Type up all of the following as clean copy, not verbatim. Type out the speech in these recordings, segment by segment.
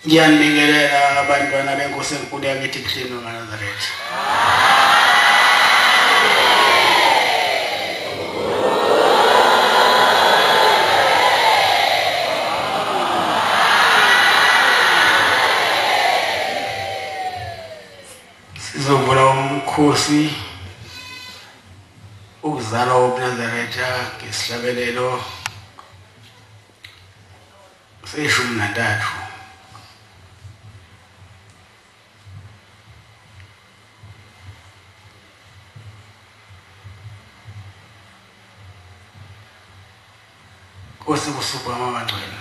Ngiyanibingelela abantwana benkosi enkulu yakithi Kobunazaretha. Sizovula umkhosi ukuzalwa Kobunazaretha ngesihlabelelo se-13. Nkosi kusuku amabangcwele.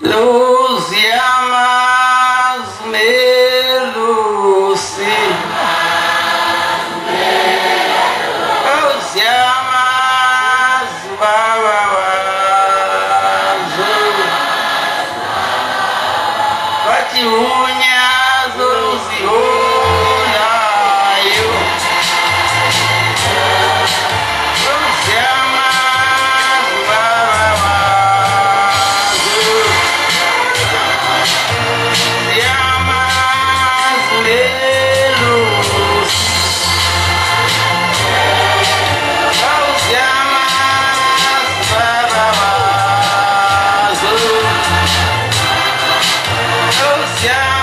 Luz yamas melusi. Luz yamas babawazo. Bati unyazo zionayo. Luz yamas babawazo. Yamas melusi. Luz yamas babawazo. Luz yamas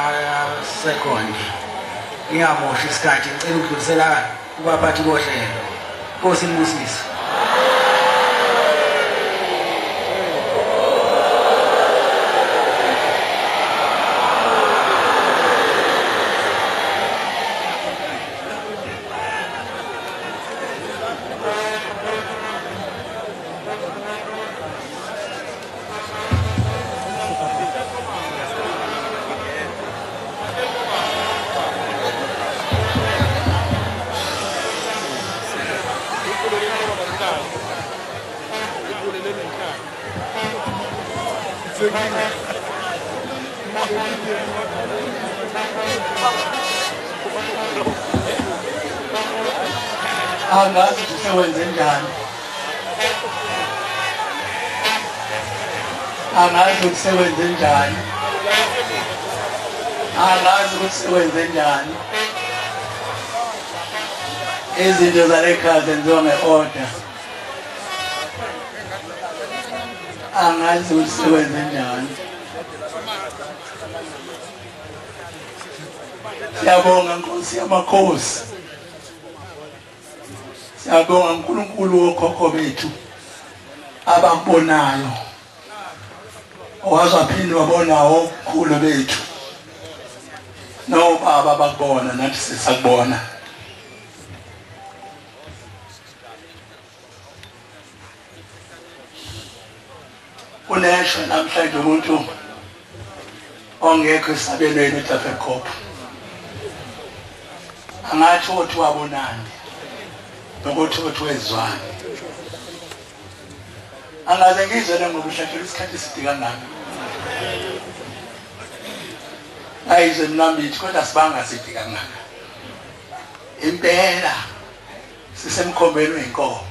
ngamasekondi ngingamosha isikhathi ngicela ukudlulisela kubaphathi bohlelo. Nkosi Mbusiso. Angazi usewenze njani. Angazi usewenze njani. Angazi usewenze njani. Izinto zalekhaya zenziwa nge-order. Angazi usewenze njani. Siyabonga Nkosi yamakhosi. Siyabonga uNkulunkulu wokhokho bethu abambonayo. Owazaphinda wabona okhulu bethu. Nobaba bakubona nathi sisakubona. Unesho namhlanje umuntu ongekho esabelweni Etafel. Angathi uthi wabonani nokuthi uthi wezwani. Angaze ngizwe ngokuhlashela isikhathi eside kangaka. Ayize mnambithi kodwa sibanga side kangaka. Impela sisemkhombeni wenkomo.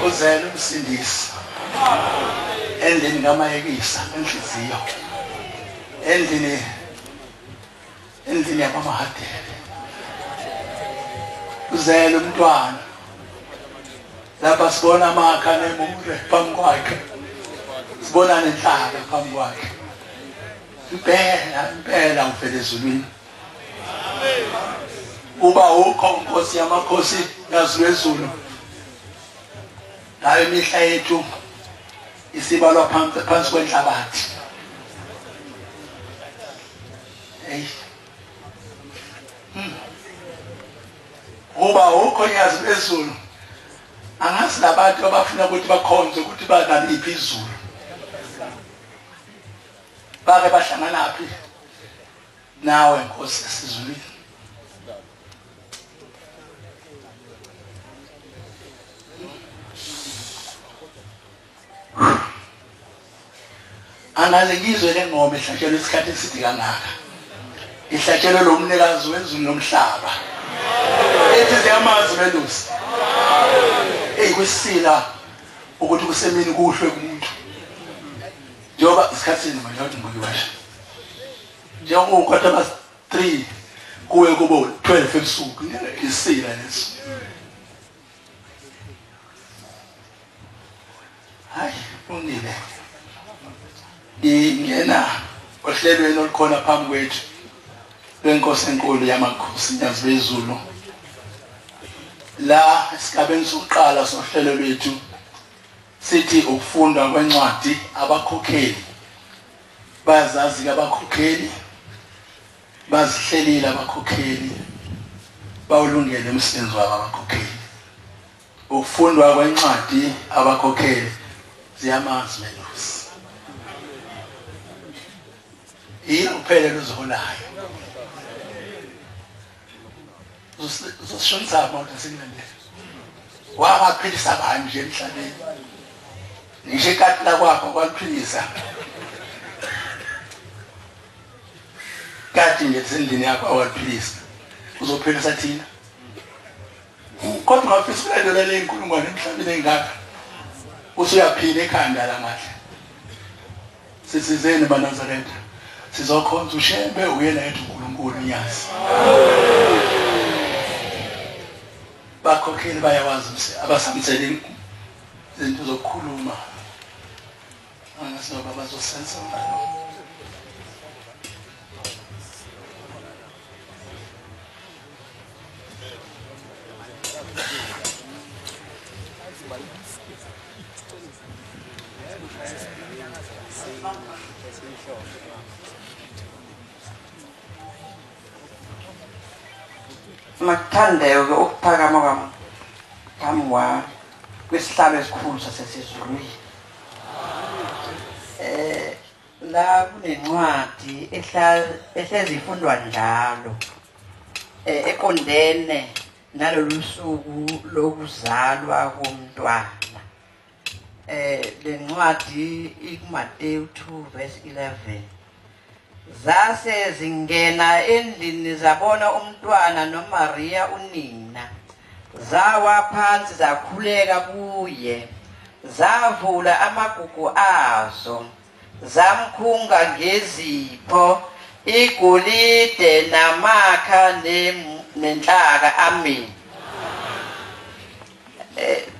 Uzela umsindisi. Endlini kamayekisa enhliziyo. Endlini yamahadele. Uzela umntwana. Lapha sibona amakha nemure phambi kwakhe. Sibona nenhlaka phambi kwakhe. Impela uvele ezulwini. Uba ukho Nkosi yamakhosi yazulu ezulu. Nayo imihla yethu isibalwa phansi kwenhlabathi. Hey. Uba ukho yazulu ezulu. Angazi labantu abafuna ukuthi bakhonze ukuthi banaliphi izulu. Bake bahlangana phi nawe Nkosi esizulwini. Angaze ngizwe lengoma ehlatshelwe isikhathi eside kangaka. Ihlatshelwe lo mnikazi wezulu nomhlaba. Ethi ziyamazi belusi. Kwisila ukuthi kusemini kuhlwe kumuntu. Njoba isikhathini manje uthi ngokubasha. Njengo kwatha bas 3 kuwe kubo 12 ebusuku isila leso. Hayi ungile. Ngena ohlelweni olukhona phambi kwethu lenkosi enkulu yamakhosi yazizulu. La esigabeni sokuqala sohlelo lwethu sithi ukufundwa kwencwadi abakhokheli. Bazazi abakhokheli. Bazihlelile abakhokheli. Bawulungele umsebenzi wabo abakhokheli. Ukufundwa kwencwadi abakhokheli ziyamazi belusi. Uphele luzolayo. Uzosishonisa abantu singilendele. Wabaphilisa kanje emhlabeni. Ngisho ikati la kwakho kwaliphilisa. Kati nje sendini yakho awaliphilisa. Uzophilisa thina. Kodwa ngafisa ukulandela le inkulungwane emhlabeni engaka. Usuyaphila ekhanda la ngahle. Sisizeni banazaretha. Sizokhonza uShembe uyena yethu uNkulunkulu Unyazi. Bakhokheli bayawazi abasamtseli izinto zokukhuluma. Angasoba bazosenza ngalo. Makuthandeke ukuphakama kwami kwesihlalo esikhulu sasesizulwini. La kunencwadi ehlezi ifundwa njalo eqondene nalolu suku lokuzalwa komntwana. Le ncwadi ikuMateyu 2:11. Zase zingena endlini zabona umntwana noMaria unina. Zawa phansi zakhuleka kuye. Zavula amagugu azo. Zamkhunga ngezipho, igolide namakha nenhlaka. Amen.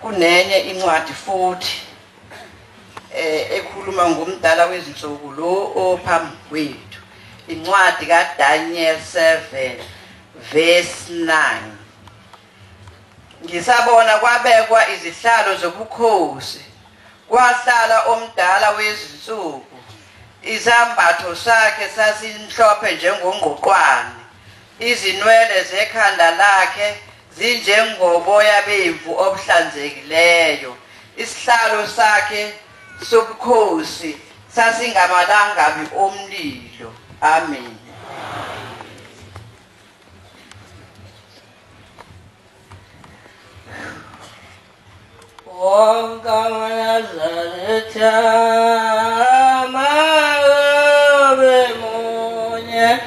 Kunenye incwadi futhi ekhuluma ngomdala wezinsuku lo ophambi kwethu. Incwadi kaDaniel 7:9. Ngisabona kwabekwa izihlalo zobukhosi. Kwahlala omdala wezinsuku. Izambatho sakhe sasimhlophe njengongqoqwane. Izinwele zekhanda lakhe zinjengoboya bemvu obuhlanzekileyo. Isihlalo sakhe sobukhosi sasingamalangabi omlilo. Amen. Wokuzalwa mabe munye.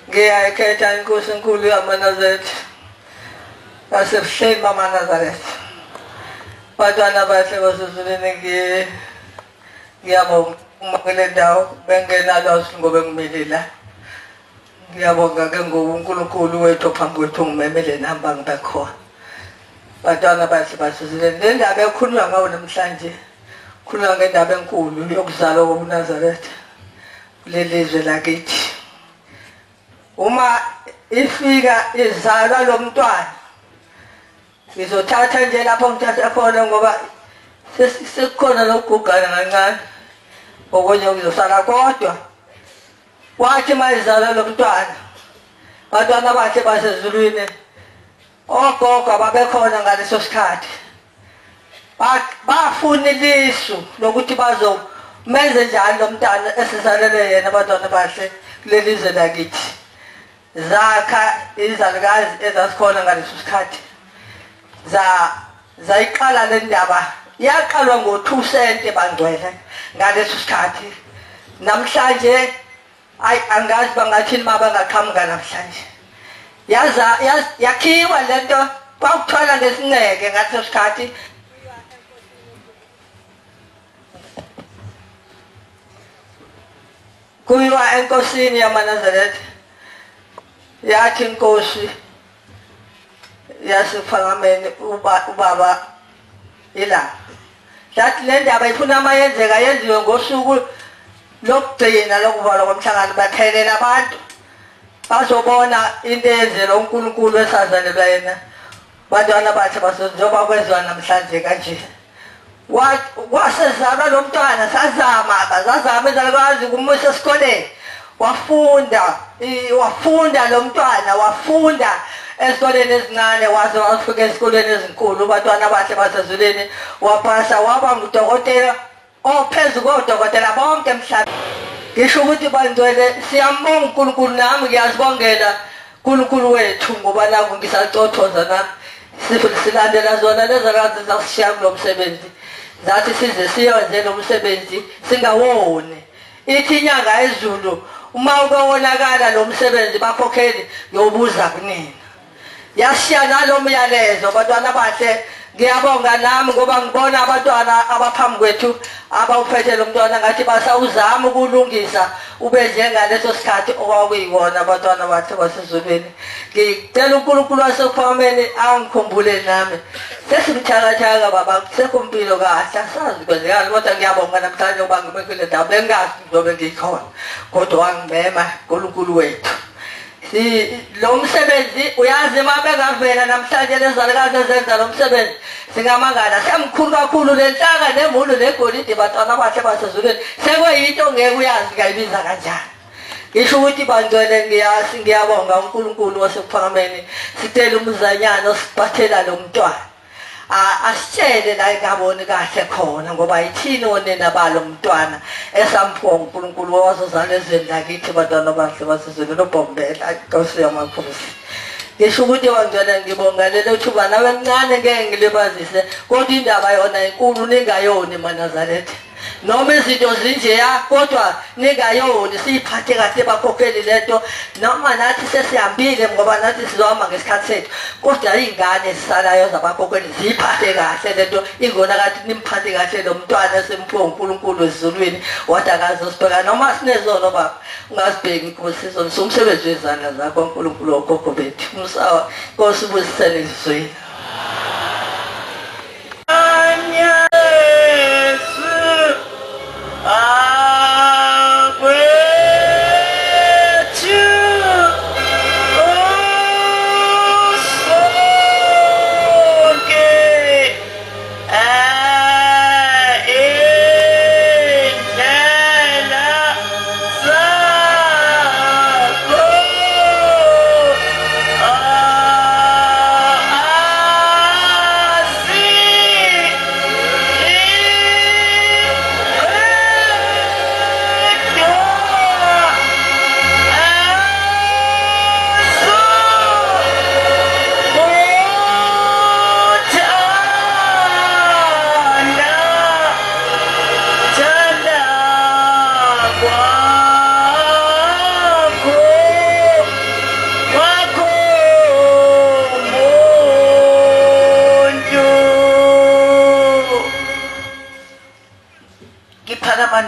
Ngiyakhetha inkosi enkulu yamaNazaretha basebuhleni bamaNazaretha. Bantwana bahle basezulwini ngiyabonga kule ndawo bengenalwazi ngoba ngimile la. Ngiyabonga ke ngoba uNkulunkulu wethu ophambi kwethu ngimemele namba ngibe khona. Bantwana bahle basezulwini le ndaba ekhulunywa ngawo namhlanje khulunywa ngendaba enkulu yokuzalwa kobuNazaretha kuleli lizwe lakithi. Uma ifika izalwa lo mntwana ngizothatha nje lapho ngithatha khona ngoba sesikhona lokugugana kancane okunye ngizosala kodwa wathi mayizalwa lo mntwana bantwana bakhe basezulwini ogogo ababekhona ngaleso sikhathi bafuna ilisu lokuthi menze njalo lo mntana esisalele yena abantwana bahle kuleli zwe lakithi zakha izalukazi ezasikhona ngaleso sikhathi zayiqala le ndaba yaqalwa ngo2 cent bangcwele ngaleso sikhathi namhlanje angazi bangathini mabangaqhamuka namhlanje yakhiwa lento kwakuthola ngesineke ngaleso sikhathi kuyiwa enkosini yamaNazaretha yathi inkosi yasephalamende ubaba ilanga yathi le ndaba ifuna amayenzeka yenziwe ngosuku lokugcina lokuvalwa komhlangano bathelela abantu bazobona into eyenzela uNkulunkulu esazanelwa yena bantwana bakhe basozoba kwezwa namhlanje kanje wasezalwa lo mntwana sazama izalukazi kumusa esikoleni wafunda lo mntwana wafunda esikoleni ezincane waze wafika esikoleni ezinkulu abantwana bakhe basezuleni wapasa waba ngudokotela ophezu kodokotela bonke emhlabeni ngisho ukuthi bangcwele siyambonga uNkulunkulu nami ngiyazibongela uNkulunkulu wethu ngoba naku ngisacothoza nami silandela zona lezakazi zasishiya kulo msebenzi zathi size siyenze lo msebenzi singawoni ithi inyanga ezulu uma ukewonakala lo msebenzi bakhokheli yobuza kunina yashiya nalo myalezo abantwana bahle ngiyabonga nami ngoba ngibona abantwana abaphambi kwethu abawuphethe lo mntwana ngathi basawuzama ukulungisa ube njengaleso sikhathi okwakuyiwona abantwana bathe basezulwini ngicela uNkulunkulu wasephameni angikhumbule nami sesimthakathaka baba kusekho impilo kahle asazi kwenzekani kodwa ngiyabonga namhlanje ngoba ngibe kule ndawo bengazi ngizobe ngikhona kodwa wangimema uNkulunkulu wethu lo msebenzi uyazi mabengavela namhlanje lezalukazi ezenza lo msebenzi singamangala semkhulu kakhulu lenhlaka nemulu negolide bantwana bahle basezulwini sekuyinto ngeke uyazi ngayibiza kanjani ngisho ukuthi bangcwele ngiyabonga uNkulunkulu wasephakameni sicela umzanyana osiphathela lo mntwana asitshele la ingaboni kahle khona ngoba yithini onena balo mntwana esamphiwa uNkulunkulu wazozala ezweni lakithi bantwana bahle basezweni loBombela inkosi yamakhosi ngisho ukuthi bangcwele ngibonga lelo thuba nawe mncane ngeke ngilibazise kodwa indaba yona inkulu ningayoni eManazaretha noma izinto zinjeya kodwa ningayoni siyiphathe kahle bakhokheli lento noma nathi sesihambile ngoba nathi sizohamba ngesikhathi sethu kodwa izingane zisalayo zabakhokheli ziyiphathe kahle lento ingona kathi nimphathe kahle lo mntwana esemphiwe uNkulunkulu ezulwini wathi akazosibheka noma sinezono baba ungasibheki inkosi izona somsebenzi wezandla zakho uNkulunkulu okhokho bethu umsawa Nkosi ubusisele izweni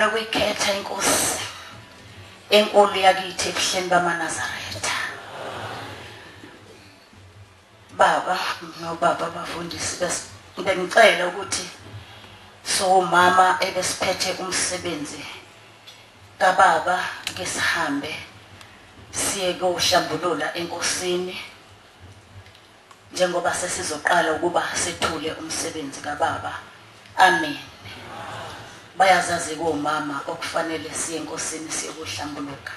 Nokuyikhetha inkosi enkulu yakithi ebuhleni bamaNazaretha baba nobaba abafundisi bengicela ukuthi mama ebesiphethe umsebenzi kababa ke sihambe siye koshambulula enkosini njengoba sesizoqala ukuba sethule umsebenzi kababa amen bayazazi komama okufanele siye enkosini siye kuhlambuluka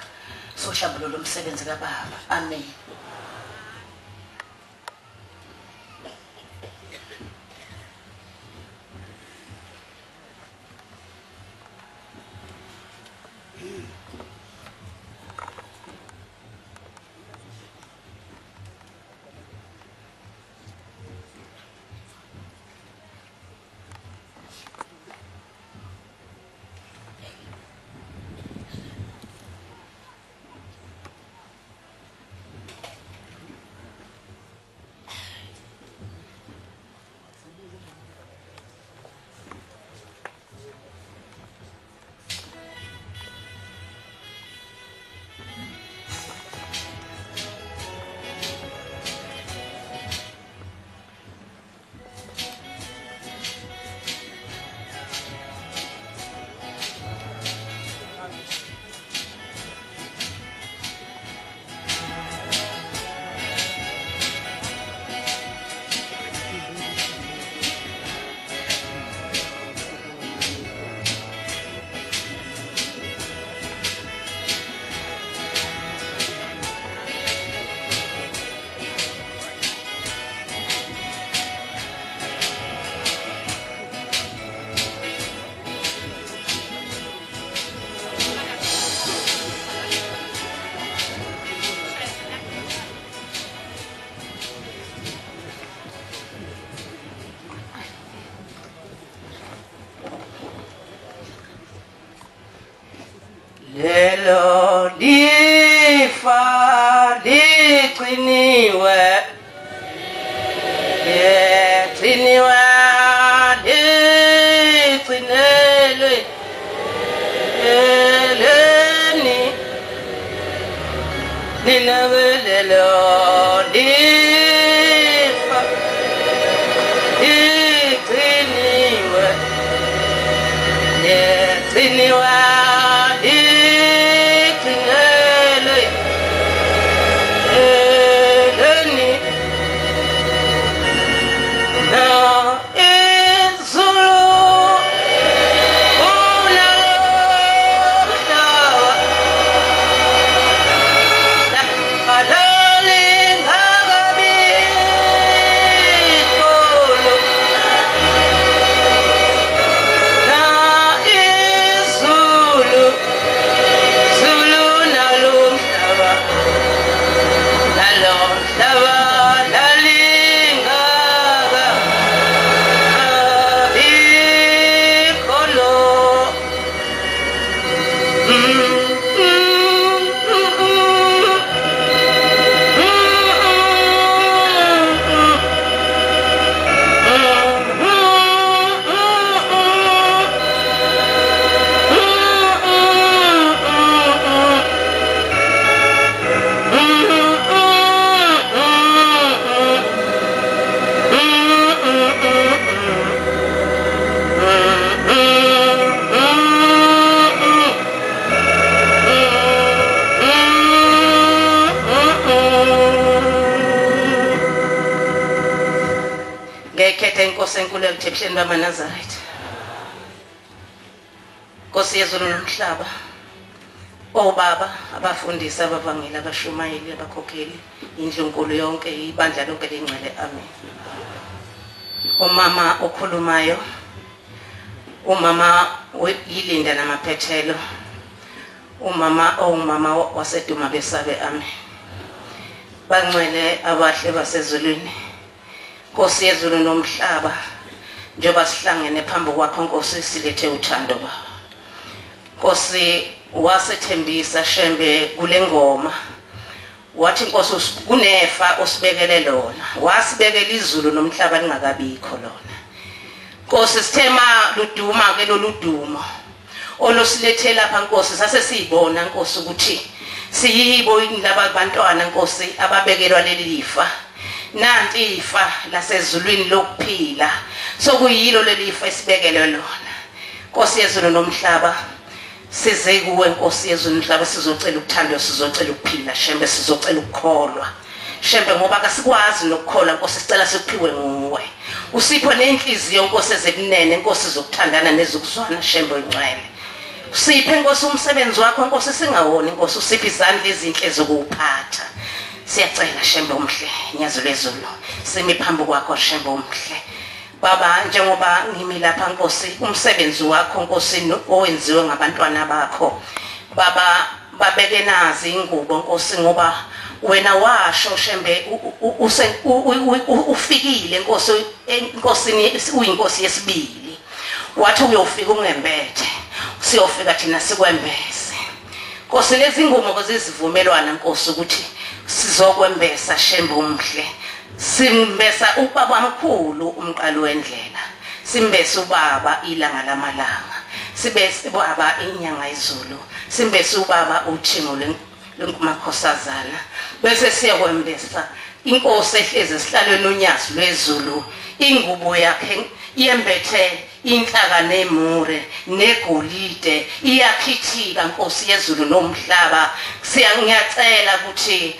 sohlambulula umsebenzi kababa amen lelo lifa ligciniwe ligciniwe ligcinelwe eleni lelo lifa ligciniwe ligciniwe Senkulu Etafel Kobunazaretha. Nkosi yezulu nomhlaba. Obaba, abafundisi, abavangeli, abashumayeli, abakhokheli, indlunkulu yonke, ibandla lonke lengcwele. Amen. Umama okhulumayo, umama yilinda namaphethelo. Umama waseduma besabe. Amen. Bangcwele abahle basezulwini. Nkosi yezulu nomhlaba, njengoba sihlangene phambi kwakho Nkosi silethe uthando Baba. Nkosi wasethembisa Shembe kule ngoma. Wathi Nkosi kunefa osibekele lona. Wasibekela izulu nomhlaba lingakabikho lona. Nkosi sithema luduma ke loludumo. Olosilethela lapha Nkosi sase siyibona Nkosi ukuthi siyibo indaba abantwana Nkosi ababekelwa leli lifa. Nanti ifa lasezulwini lokuphila sokuyilo lelifa esibekelwe lona. Nkosi yezulu nomhlaba size kuwe Nkosi yezulu nomhlaba sizocela ukuthanda sizocela ukuphila Shembe sizocela ukukholwa Shembe ngoba kasikwazi nokukholwa Nkosi sicela sikuphiwe nguwe. Usipho nenhliziyo Nkosi ezekunene Nkosi zokuthandana nezokuzwana Shembe ingcwele. Usiphe Nkosi umsebenzi wakho Nkosi singawoni Nkosi usiphe izandla ezinhle zokuwuphatha. Siyacela Shembe omhle nyazo lezulu simi phambi kwakho Shembe omhle Baba njengoba ngimi lapha Nkosi umsebenzi wakho Nkosi owenziwe ngabantwana bakho Baba babeke nazi ingubo Nkosi ngoba wena washo Shembe ufikile Nkosi enkosini uyinkosi yesibili wathi uyofika ungembethe siyofika thina sikwembese Nkosi lezi ngumo zesivumelwana Nkosi ukuthi sizokwembesa Shembe omhle simbesa ubaba mkhulu umqalo wendlela simbesa ubaba ilanga lamalanga sibese baba inyanga izulu simbesa ubaba uthingo lenkumakhosazana bese siyakwembesa inkosi ehlezi esihlalweni Unyazi lwezulu ingubo yakhe iyembethe inhlaka nemure negolide iyakhithika Nkosi yezulu nomhlaba ngiyacela ukuthi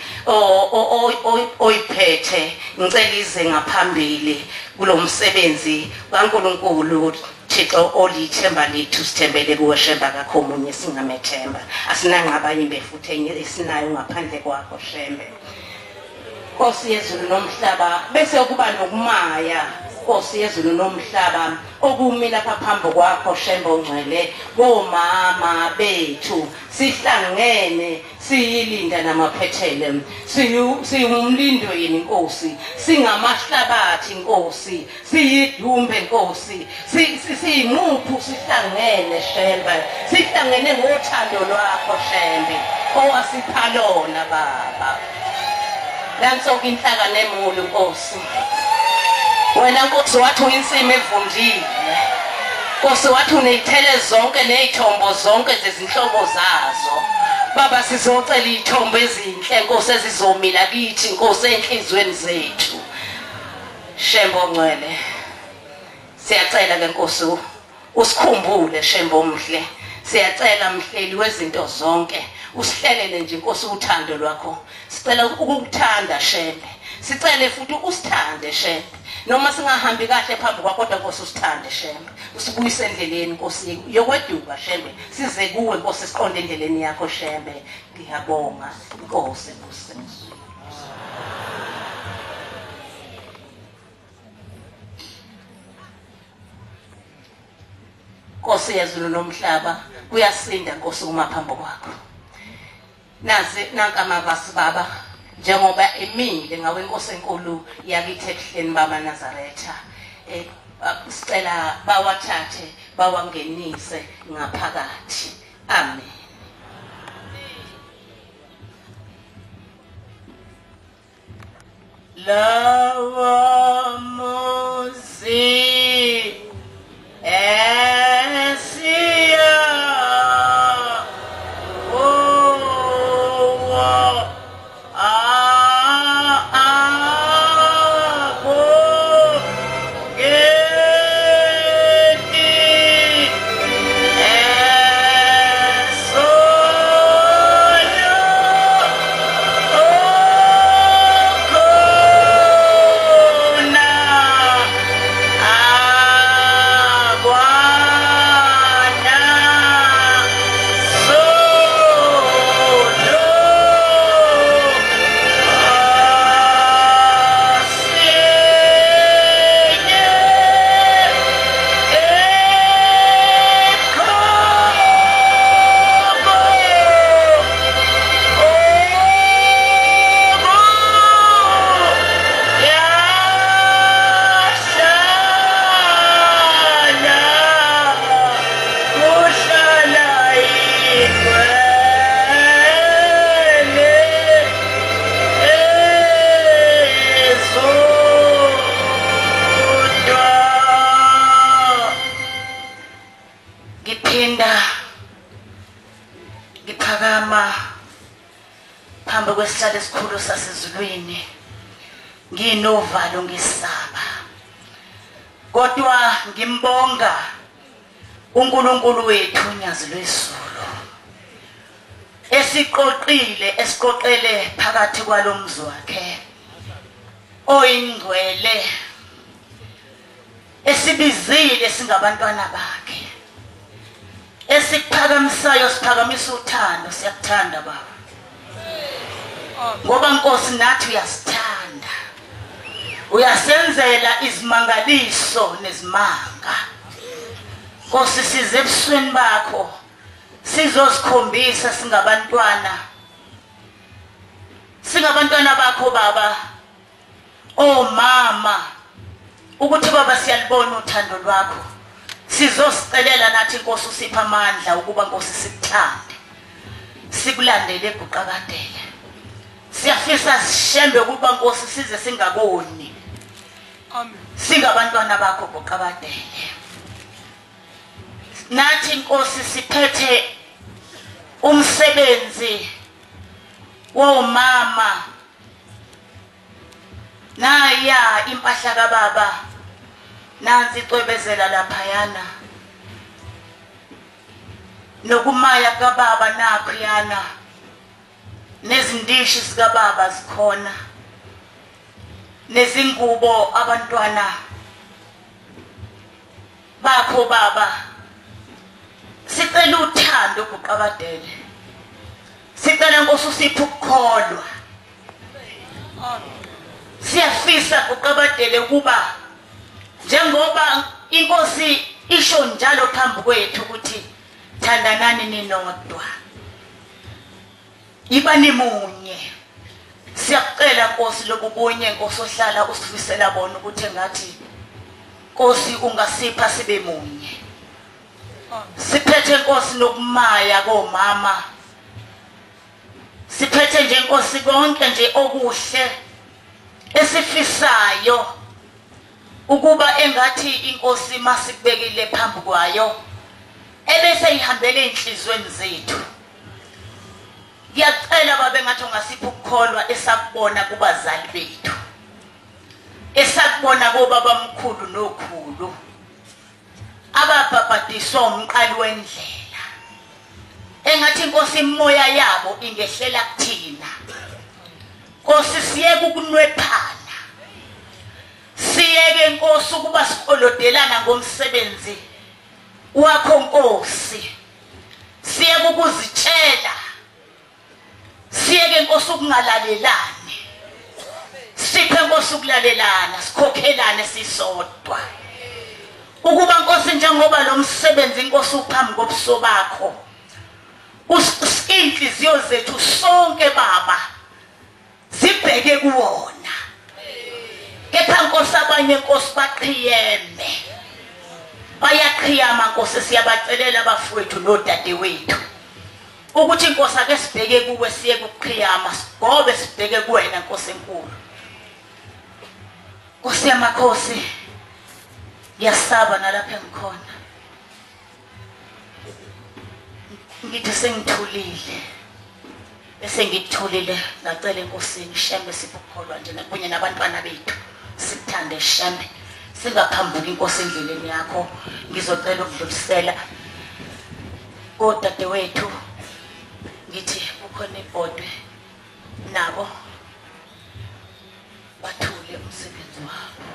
oyiphethe ngicela ize ngaphambili kulomsebenzi kaNkulunkulu Thixo olithemba lethu sithembele kuwe Shembe akakho omunye singamethemba asinangqaba yimbe futhi enye esinayo ngaphandle kwakho Shembe Nkosi yezulu nomhlaba bese kuba nokumaya Nkosi yezulu nomhlaba okumila phambi kwakho Shembe ongcwele bomama bethu sihlangene siyilinda namaphethele siyumlindweni Nkosi singamahlabathi Nkosi siyidumbe Nkosi siyimuphu sihlangene Shembe sihlangene ngothando lwakho Shembe owasiphalona baba nansoka inhlaka nemuli Nkosi wena Nkosi wathi uyinsimi evundile Nkosi wathi uneyithele zonke nezithombo zonke zezinhlobo zazo baba sizocela izithombo ezinhle Nkosi ezizomila kithi Nkosi enhlizweni zethu Shembe ongcwele siyacela ke Nkosi usikhumbule Shembe omhle siyacela mhleli wezinto zonke usihlelele nje Nkosi uthando lwakho sicela ukukuthanda Shembe sicele futhi usithande Shembe noma singahambi kahle phambi kwakho kodwa Nkosi usithande Shembe usibuyise endleleni Nkosi yokweduka Shembe size kuwe Nkosi siqonde endleleni yakho Shembe ngiyabonga Nkosi Nkosi yezulu nomhlaba kuyasinda Nkosi uma phambi kwakho nazi nankamavasi baba njengoba emile ngawe Nkosi enkulu yakithi ehleni baba Nazaretha sicela bawathathe bawangenise ngaphakathi amen lawa muzi phambi kwesihlalo esikhulu sasezulwini nginovalo ngisaba kodwa ngimbonga uNkulunkulu wethu Unyazi lwezulu esiqoqele phakathi kwalomzi wakhe oyingcwele esibizile singabantwana bakhe esiphakamisayo siphakamisa uthando siyakuthanda baba ngoba Nkosi nathi uyasithanda uyasenzela izimangaliso nezimanga Nkosi size ebusweni bakho sizosikhombisa singabantwana bakho baba mama ukuthi baba siyalibona uthando lwakho sizosicelela nathi Nkosi usipha amandla ukuba Nkosi sikuthande sikulandele eguqakadele siyafisa Shembe ukuba Nkosi size singaboni amen singabantwana bakho eguqakadele nathi Nkosi siphethe umsebenzi womama naya impahla kababa nansi icwebezela laphayana nokumaya kababa nakho yana nezindishi zikababa zikhona nezingubo abantwana bakho baba sicela uthando ukuqabadele sicela Nkosi usiphe ukukholwa siyafisa ukuqabadele kuba njengoba inkosi isho njalo phambi kwethu ukuthi thandanani ninodwa ibani munye. Siyakucela Nkosi lokubonye Nkosi ohlala usifisela bona ukuthi ngathi Nkosi ungasipha sibe munye. Siphethe Nkosi nokumaya komama. Siphethe nje Nkosi konke nje okuhle esifisayo ukuba engathi inkosi masikubekile phambi kwayo ebese ihambele inhlizweni zethu. Ngiyacela babe ngathi ungasipha ukukholwa esakubona kubazali bethu, esakubona kobabamkhulu nokhulu ababhabhadiswa umqali wendlela, engathi inkosi imoya yabo ingehlela kuthina. Nkosi siyeke ukunwephana, siyeke Nkosi ukuba sikolodelana ngomsebenzi wakho Nkosi, siyeke ukuzitshela, siyeke Nkosi ukungalalelani, siphe Nkosi ukulalelana, sikhokhelane sisodwa ukuba Nkosi njengoba lo msebenzi Nkosi uphambi kobuso bakho, inhliziyo zethu sonke Baba sibheke kuwona. Kepha Nkosi abanye Nkosi baqhiyeme, bayaqhiyama Nkosi, siyabacelela abafowethu nodadewethu ukuthi Nkosi ake sibheke kuwe, siye kuqhiyama ngobe sibheke kuwena Nkosi enkulu. Nkosi yamakhosi, ngiyasaba nalapha engikhona, ngithi sengithulile, bese ngithulile ngacela enkosini Shembe siphe ukukholwa nje kunye nabantwana bethu, sikuthande Shembe, singaphambuki Nkosi endleleni yakho. Ngizocela ukudlulisela kodadewethu, ngithi ukhona ibhodwe nabo bathule umsebenzi wabo.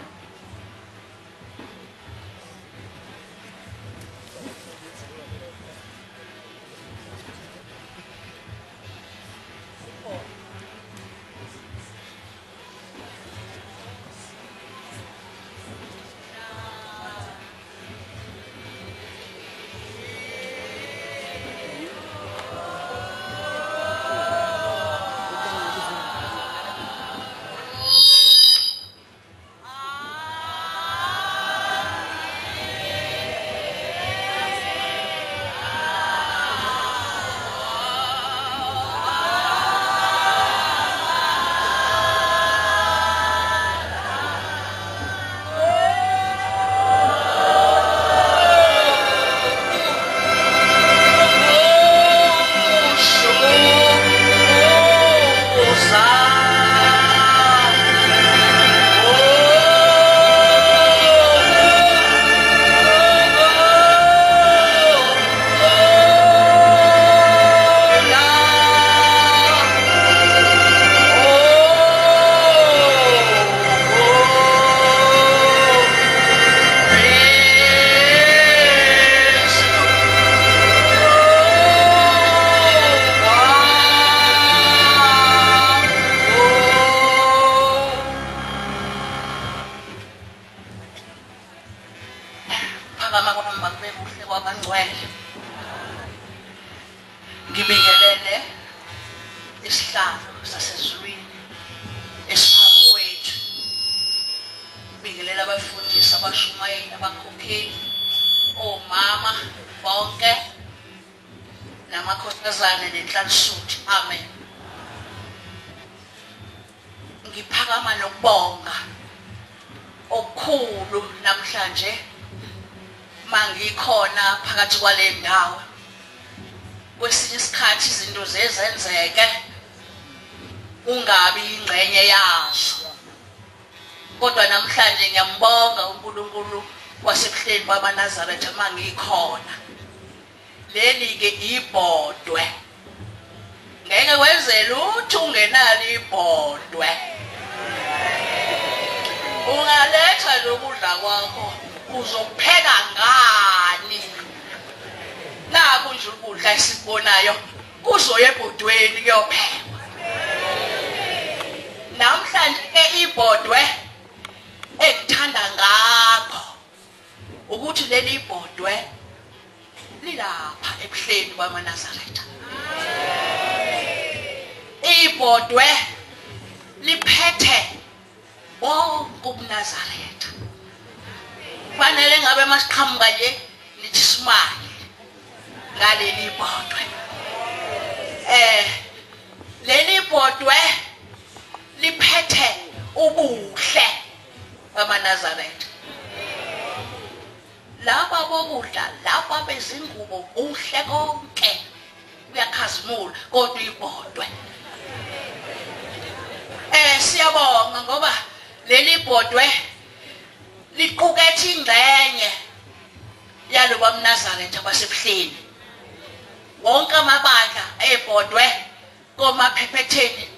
Ngibingelele isihlalo sasezulwini esiphambi kwethu, ngibingelela abafundisi, abashumayeli, abakhokheli, omama bonke namakhosazana nenhlansuthi. Amen. Ngiphakama nokubonga okukhulu namhlanje mangikhona phakathi kwale ndawo. Kwesinye isikhathi izinto zezenzeke ungabi ingcenye yazo, kodwa namhlanje ngiyambonga uNkulunkulu wasebuhleni baManazaretha mangikhona. Leli ke ibhodwe, ngeke wenze lutho ungenalo ibhodwe. Ungaletha lokudla kwakho, uzokupheka ngani? Naku nje ukudla esikubonayo kuzoya ebhodweni kuyophekwa. Namhlanje ke ibhodwe engithanda ngakho ukuthi leli ibhodwe lilapha ebuhleni kwaManazaretha. Ibhodwe liphethe bonke ubuNazaretha. Fanele ngabe masiqhamuka nje lithi smile ngaleli ibhodwe. Leli ibhodwe liphethe ubuhle baManazaretha. Laba bokudla, laba bezingubo, uhle konke kuyakhazimula kodwa ibhodwe. Siyabonga ngoba leli ibhodwe liqukethe ingxenye yaloba mNazaretha basebuhleni. Wonke amabandla ebhodwe koMaphephetheni,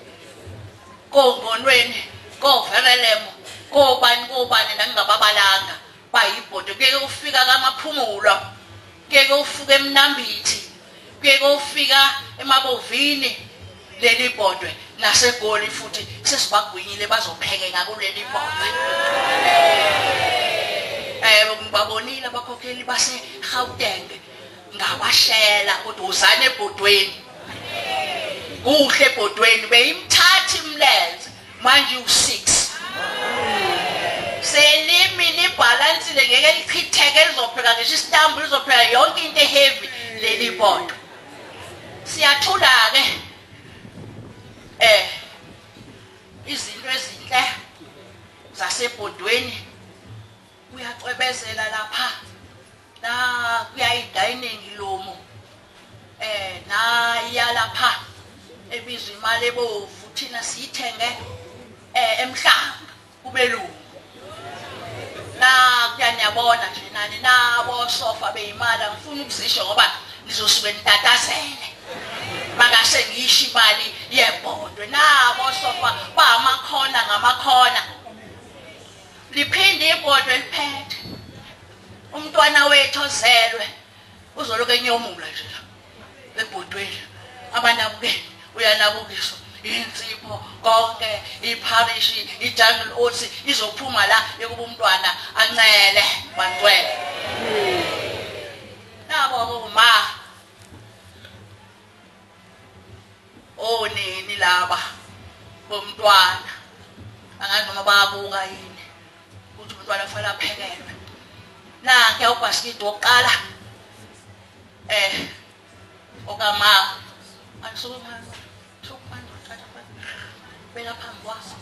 koNgonweni, koVerelemo, kobani nangababalanga bayibhodwe. Kuye ufika kaMaphumulo, kuye ufika eMnambithi, kuye ufika eMabovini leli ibhodwe naseGoli futhi sesibagwinyile bazophekeka kuleli ibhodwe. Ngibabonile abakhokheli base-Gauteng ngabashela kodwa uzane ebhodweni. Kuhle ebhodweni beyimthatha imlenze manje u6. Selimi libhalansile ngeke lichitheke lizopheka ngisho isitambu lizopheka yonke into eheavy leli ibhodwe. Siyathula ke izinto ezinhle zasebhodweni kuyacwebezela lapha na kuyayidining lomo na yalapha ebizwa imali ebovu thina siyithenge emhlanga kubelungu na kuyaniyabona nje nani nabo sofa beyimali angifuni ukuzisho ngoba nizosuke nitatazele makase ngisho imali yebhodwe nabo sofa bamakhona ngamakhona. Liphinde ibhodwe liphethe umntwana wethu ozelwe uzoloke enyomula nje ebhodweni. Abanabuke uyanabukiswa insipho konke iparish iJungle Oats izophuma la yokuba umntwana ancele bantwele. Nabo uma onini laba bomntwana angazi noma bayabuka yini ukuthi umntwana kufanele aphekelwe. Nanke ubhasikidi wokuqala okama anisukuma bela phambi kwakho.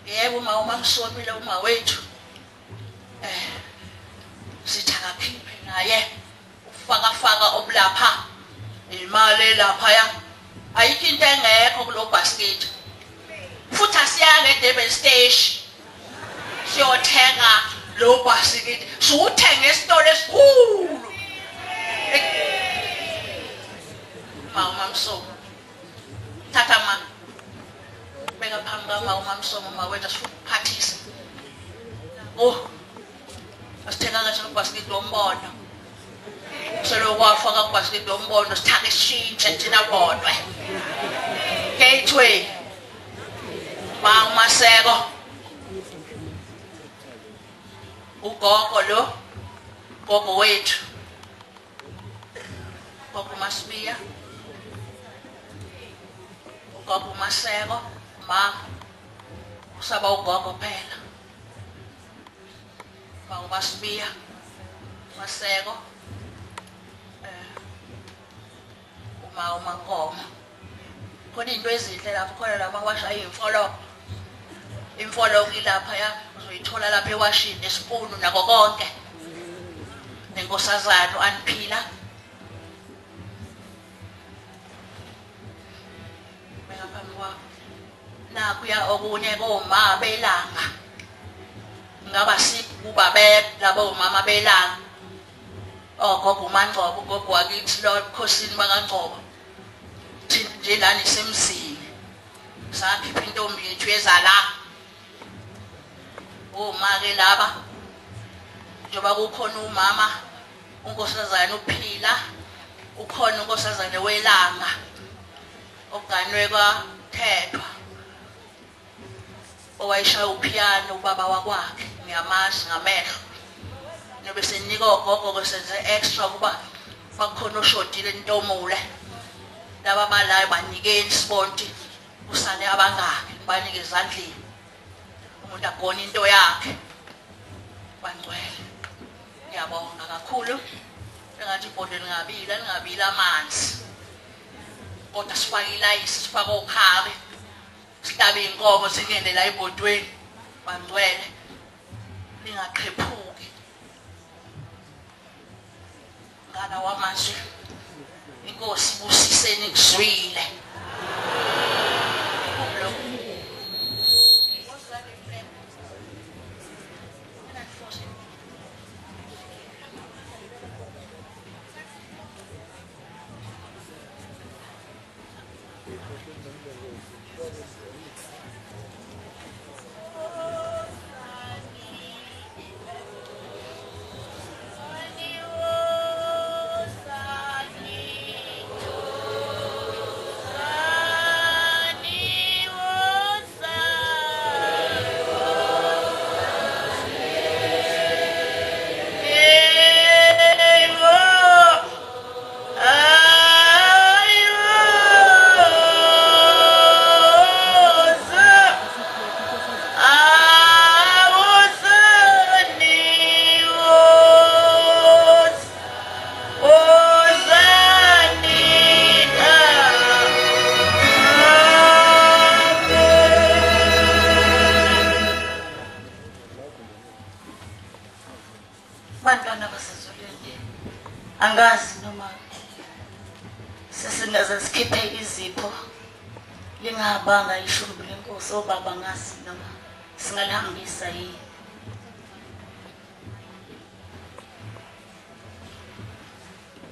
Yebo uma msomile uma wethu sithakaphiphe naye ufaka obulapha imali lapha ya ayikho into engekho kulo basket. Futhi asiya ngeDurban station siyothenga lo basket siwuthenga esitolo esikhulu. Mama msomo tata ma beka phambi kwama msomo mawethu asiphathise. Asithenga kahle basket lombono selokwafa kabasket lombono sithaka ishintshe thina bodwe gateway Maseko ugogo lo gogo wethu gogo Masibiya ugogo Maseko ma usaba ugogo phela ma Masibiya Maseko uma Nkomo khona into ezinhle lapho khona lama washa imfolo ilapha ya uzoyithola lapha ewashini esipunu nako konke nenkosazana uAnphila ngaphambi kwa nakuya okunye koma belanga ngaba sikuba labo mama belanga gogo uMaNgcobo gogo wakithi lo ebukhosini bakaNgcobo thina nje lana isemzini saphipha intombi yethu ezala omake laba njoba kukhona umama unkosazana uPhila ukhona unkosazana welanga oganwe kwaThethwa owayishaya upiano ubaba wakwakhe ngiyamazi ngamehlo Nyobe senika ogogo kwesenze extra kuba bakhona oshodile intomule. Laba balayo banikeni sibonti usane abangaki banike ezandleni. Umuntu agona into yakhe. Bangcwele. Ngiyabonga kakhulu. Engathi ibhodo lingabila amanzi. Kodwa sifake ilayisi sifake okhari. Sihlabe inkomo singene la ebhodweni. Bangcwele. Lingaqhephuki. Ngala wamazwi. Inkosi busiseni kuzwile. Bantwana basezulwini angazi noma sesingaze sikhiphe izipho lingabanga ishumbu lenkosi obaba ngazi noma singalihambisa yini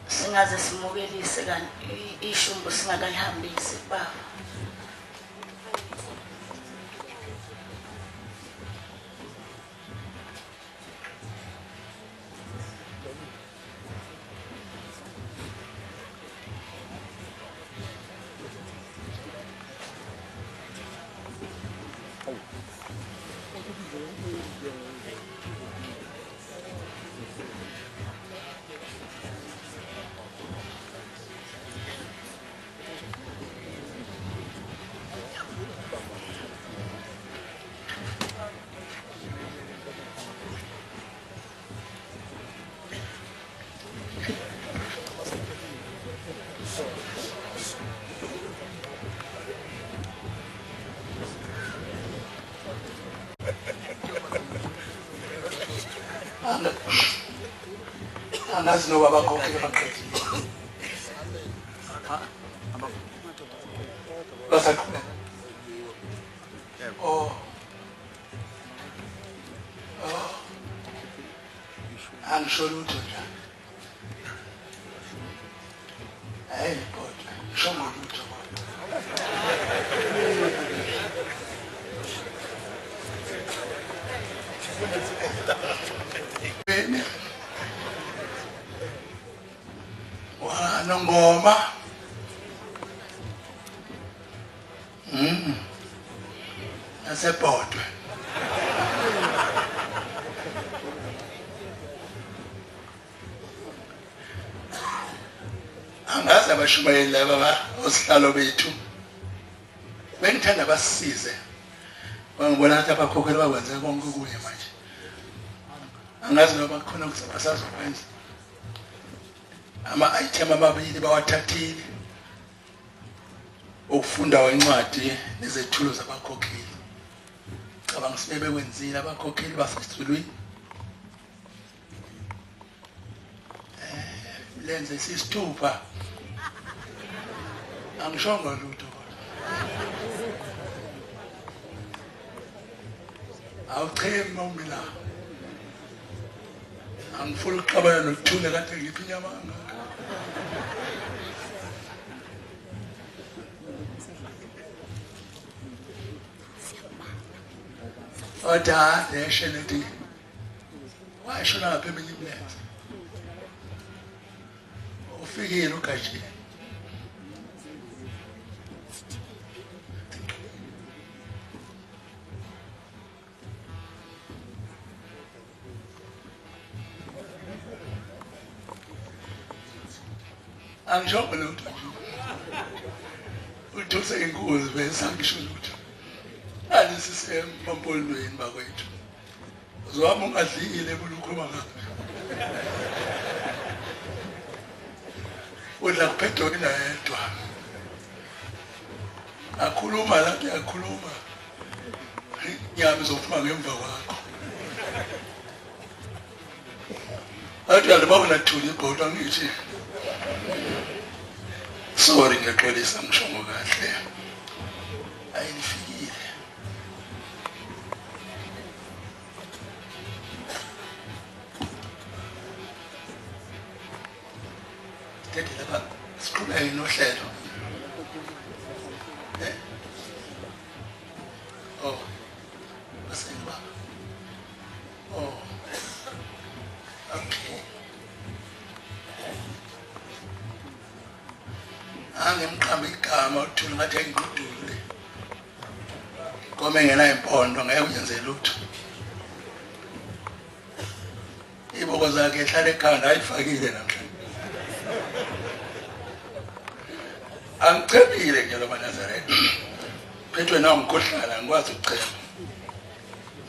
singaze simukelise kanti ishumbu singakalihambisi baba. Angazi no baba konke baqedile. Basaqhubeka. Oh. Angisho lutho nje. Hey, kodwa ngisho lutho. Ngoma nasebhodwe angazi abashumayeli laba osihlalo bethu bengithanda basisize bangibona ukuthi abakhokheli bakwenze konke kunye manje angazi noma khona kusasazokwenza ama-item amabili bawathathile ukufunda wencwadi nezethulo zabakhokheli cabanga sibe bekwenzile abakhokheli basesizulwini lenze sisithupha angishongo lutho awuchema umila angifuna ukuxabana nokuthula kade ngiphi inyama ngaka oda nesheleti wayishona ngapha eminye imilenze ufikile ugajile angisho lutho uthuse inkozi bese angisho lutho alisi sempolweni bakwethu uzwami ungadlile kulukhuluma ngakho udla kuphethe wena yedwa akhuluma la ngiyakhuluma nyami zophuma ngemva kwakho athi alibona thuli ibhola ngithi sorry ngiyaxolisa ngisho kahle ayinifikile Tete lapha siqhubeke nohlelo oh asenba oh okay angemqhambi igama uthula ngathi engidudule kome ngena impondo ngeke uyenze lutho iboko zakhe ehlala ekhanda ayifakile namhlanje angicebile ke lo Kobunazaretha phethwe nawo umkhohlala ngikwazi ukuchema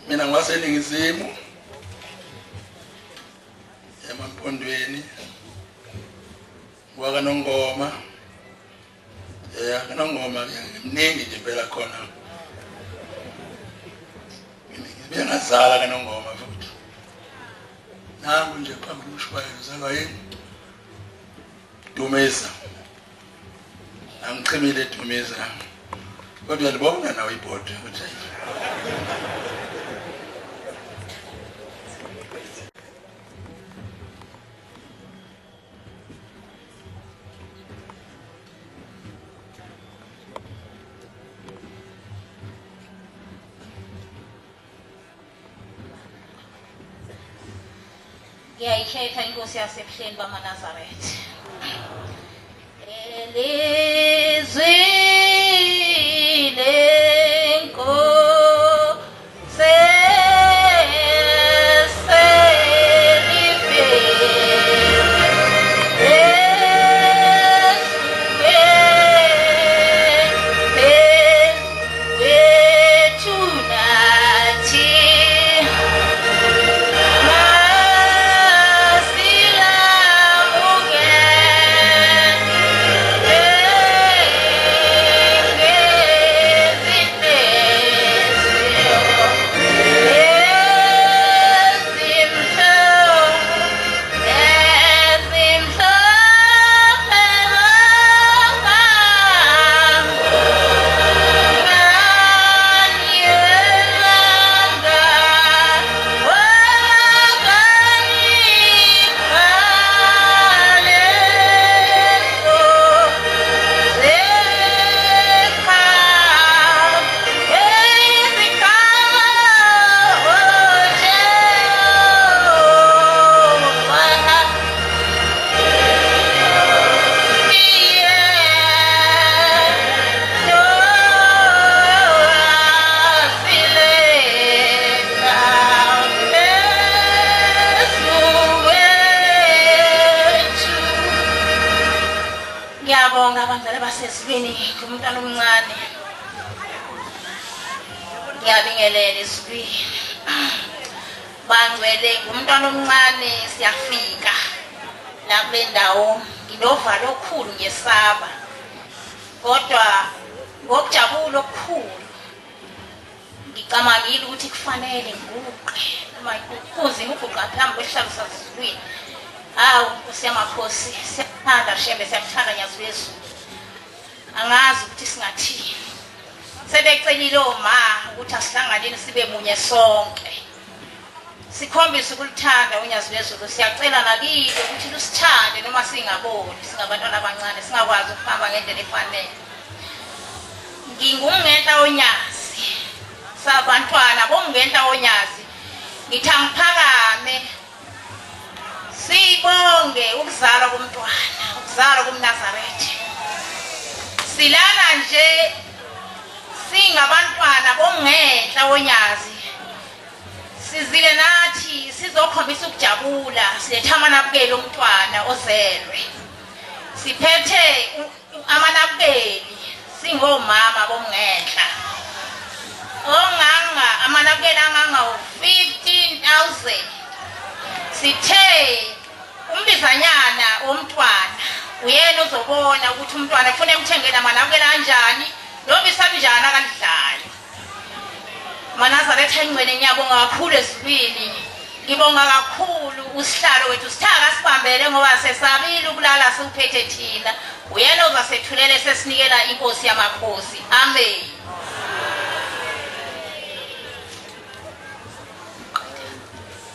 mina ngwaseningizimu emampondweni wakanongoma kanongoma mningi nje phela khona ngiyazala kanongoma futhi nangu nje phambi kushwayo uzalwa yini Dumeza angichemile Dumeza kodwa uyalibona nawe ibhodi ukuthi ngiyayikhetha inkosi yasebuhleni kaManazaretha elizwi lenkosi ngumntwana omncane ngiyabingelela isibili bangcwele ngumntwana omncane siyafika la kule ndawo nginovalo okukhulu ngesaba kodwa ngokujabula okukhulu ngicamangile ukuthi kufanele ngiguqe noma kunzima ukuguqa phambi kwesihlalo sasizulwini hawu Nkosi yamakhosi siyathanda Shembe siyakuthanda Unyazi wezulu angazi ukuthi singathini sebecelile oma ukuthi asihlanganeni sibe munye sonke sikhombisa ukulithanda Unyazi wezulu siyacela nakile ukuthi lusithande noma singaboni singabantwana abancane singakwazi ukuhamba ngendlela efanele ngingumngenta Unyazi sabantwana bomngenta Unyazi ngithi angiphakame sibonge ukuzalwa komntwana ukuzalwa koMnazaretha silana nje singabantwana bomngenta Unyazi sizile nathi sizokhombisa ukujabula silethamana kubele umntwana ozelwe siphethe amanabukeli singomama bomngenhla amanabukeli anganga 15,000 sithe umbizanyana womntwana uyena uzobona ukuthi umntwana kufanele emthengele amanabukeli kanjani noma isanjani akalidlayo Kobunazaretha ingcwele ngiyabonga kakhulu esibili ngibonga kakhulu usihlalo wethu sithaka sibambele ngoba sesabile ukulala siuphethe thina uyena uzasethulele sesinikela inkosi yamakhosi amen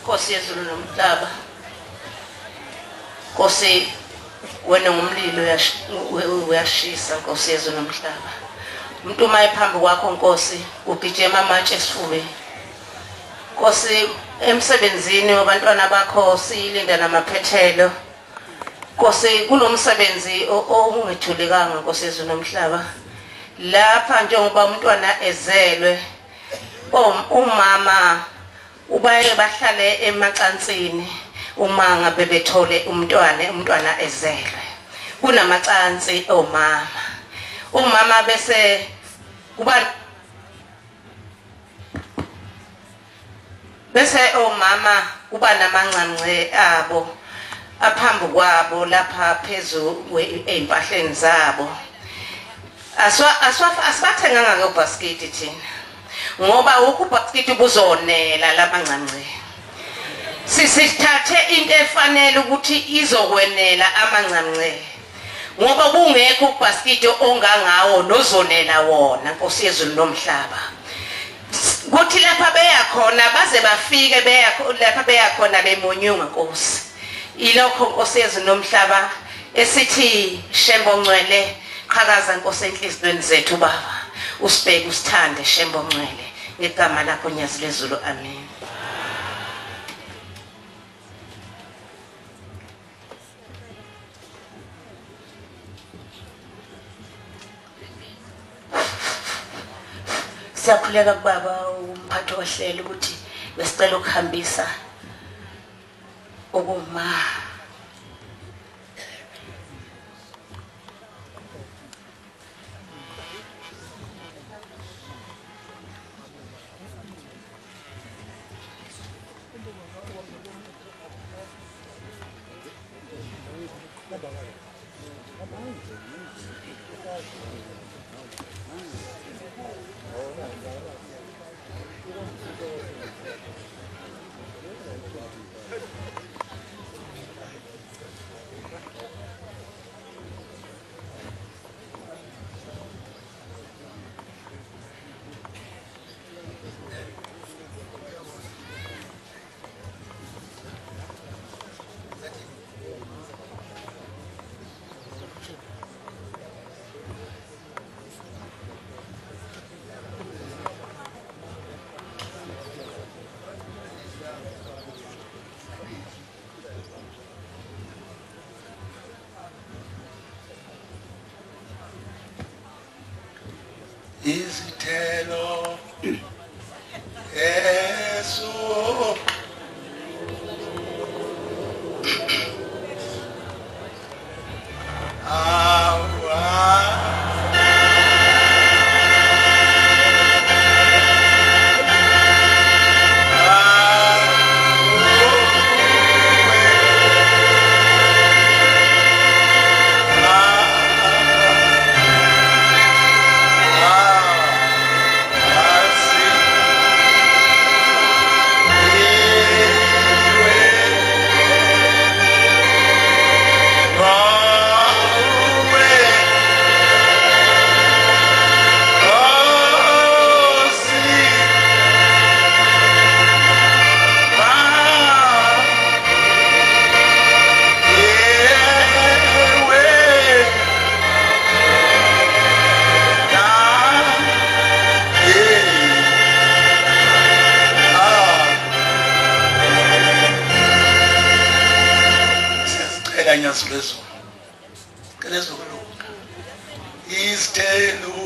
Nkosi yezulu nomhlaba Nkosi wena ngumlilo uyashisa Nkosi yezulu nomhlaba umuntu uma ephambi kwakho Nkosi ugijema amatshe esifube Nkosi emsebenzini wabantwana bakho silinda namaphethelo Nkosi kunomsebenzi ongethulekanga Nkosi yezulu nomhlaba lapha njengoba umntwana ezelwe umama ubaye bahlale emacansini uma ngabe bethole umntwana ezelwe kunamacansi umama bese omama kuba namancancwe abo aphambi kwabo lapha phezulu eimpahleni zabo asibathenganga ngebasket thina ngoba ukubasket buzonela lamancancwe sisithathe into efanele ukuthi izokwenela amancancwe ngoba kungekho ubasket ongangawo nozonela wona Nkosi yezulu nomhlaba kuthi lapha beyakhona baze bafike lapha beyakhona bemonyunga Nkosi ilokho Nkosi yezulu nomhlaba esithi Shembe ongcwele qhakaza Nkosi enhlizweni zethu baba usibheke usithande Shembe ongcwele ngegama lakho Unyazi lezulu amen Siyakhuleka kubaba umphathi ohlelo ukuthi besicela ukuhambisa ukuma izithelo eso Unyazi lezulu izithelo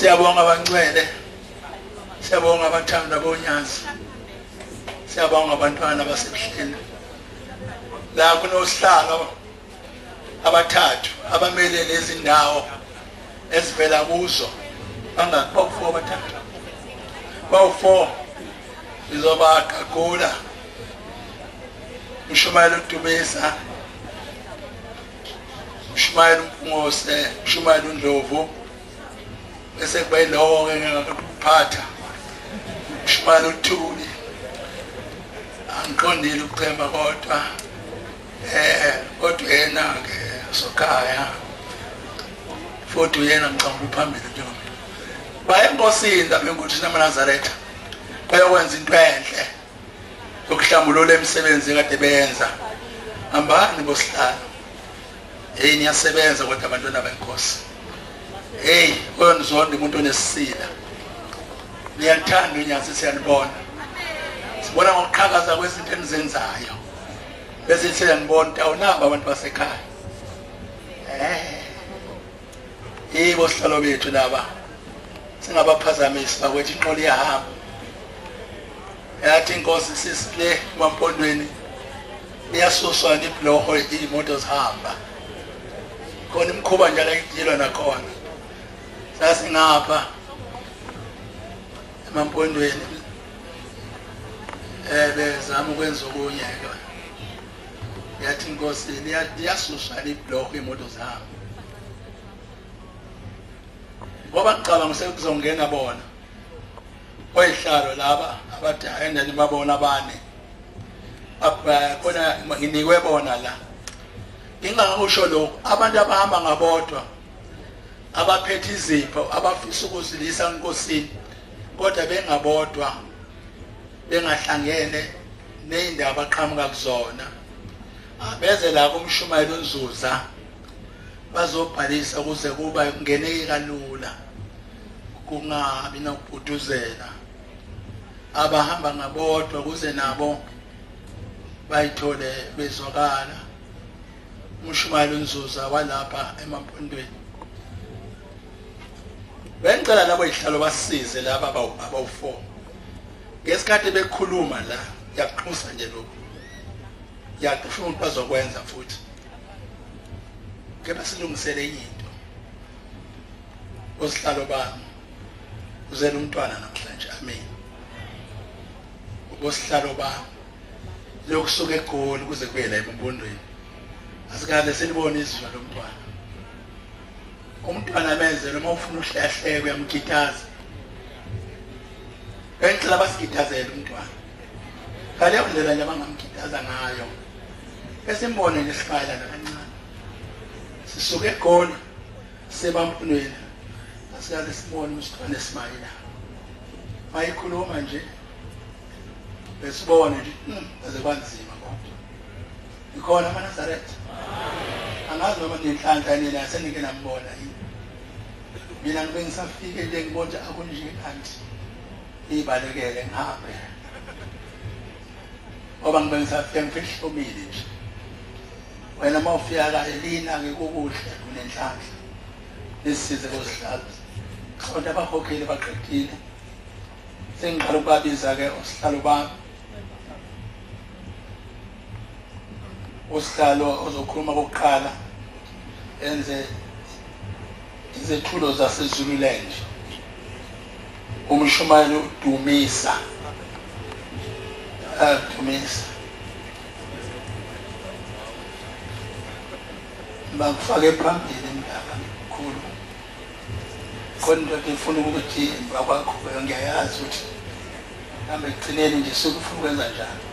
Siyabonga abangcwele, siyabonga abathanda bonyazi, siyabonga abantwana basebuhleni. La kunosihlalo abathathu abamele lezi ndawo ezivela kuzo. Bangakho bawu4 abathathu. Bawu4 izobaqagula. Mshumayelo Dumisa, Mshumayelo Mngose, Mshumayelo Ndlovu. Bese kuba yilowo ke ngakuphatha Mshumayelo Thuli. Angiqondile ukuchemba kodwa kodwa yena ke sokhaya futhi uyena ngicanga phambili njengoba baye enkosini labenguthi naMnazaretha bayokwenza into enhle yokuhlambulula imisebenzi kade beyenza. Hambani bosihlalo, hey niyasebenza kodwa abantwana benkosi, hey konizonda umuntu onesisila, niyathanda Unyazi, siyanibona, sibona ngokuqhakaza kwezinto enizenzayo bese siyanibona awunaba abantu basekhaya. Yibo sihlalo bethu laba, singabaphazamisi bakwethu inqola iyahamba. Yathi inkosi sisile emampondweni iyasuswa nibloho imoto zihamba khona imkhuba njalo ayidilwa nakhona. Sasingapha emampondweni bezama ukwenza okunye ke. Yathi inkosi iyasuswa nibloho imoto zihamba. Ngoba ngicabanga sekuzongena bona oyihlalo laba abathi ayena libabona abane khona nginikwe bona la. Ingakusho lokho abantu abahamba ngabodwa abaphethe izipho abafisa ukuzilisa enkosini kodwa bengabodwa bengahlangene nezindaba aqhamuka kuzona abeze la kumshumayelo onzuza bazobhalisa ukuze kuba kungeneke kalula kungabi nokubhuduzela. abahamba ngabodwa kuze nabo bayithole bezwakala uMshumayeli uNzuza walapha emampondweni. Bengicela labo ihlalo basize laba abawu4 ngesikhathi bekhuluma la yakuxhusa nje lokho yaqhufuna ukuthi bazokwenza futhi kepha silungisele into osihlalo bami uzela umntwana namhlanje amen ubosihlalo bami lokusuka eGoli kuze kube la empondweni asikade silibona izwi lomntwana umntwana menzele uma ufuna uhlahle uyamgitaza bengicela basigitazele umntwana kale ndlela nje abangamgitaza ngayo esimbone nje sikhala kancane sisuke eGoli sebampunweni asikade sibone umntwana eSmayila mayikhuluma nje besibone nje aze kwanzima kodwa ikhona amaNazaretha angazi noma nenhlanhla nina senike nambona yini mina ngibe ngisafike nje ngibona akunje kanti ibalekele ngihambe ngoba ngibe ngisafike ngifihlomile nje wena mawufika la elina ngekukuhle kunenhlanhla nisisize kosihlalo kodwa abakhokheli baqedile sengiqala ukubabiza ke osihlalo bami usihlalo ozokhuluma kokuqala enze izethulo zaseZululand uMshumayeli Dumisa Dumisa bangifake phambili mntaka khulu kodwa ngifuna ukuthi bakwakho ngiyayazi ukuthi nambe ekugcineni nje sokufuna ukwenza njalo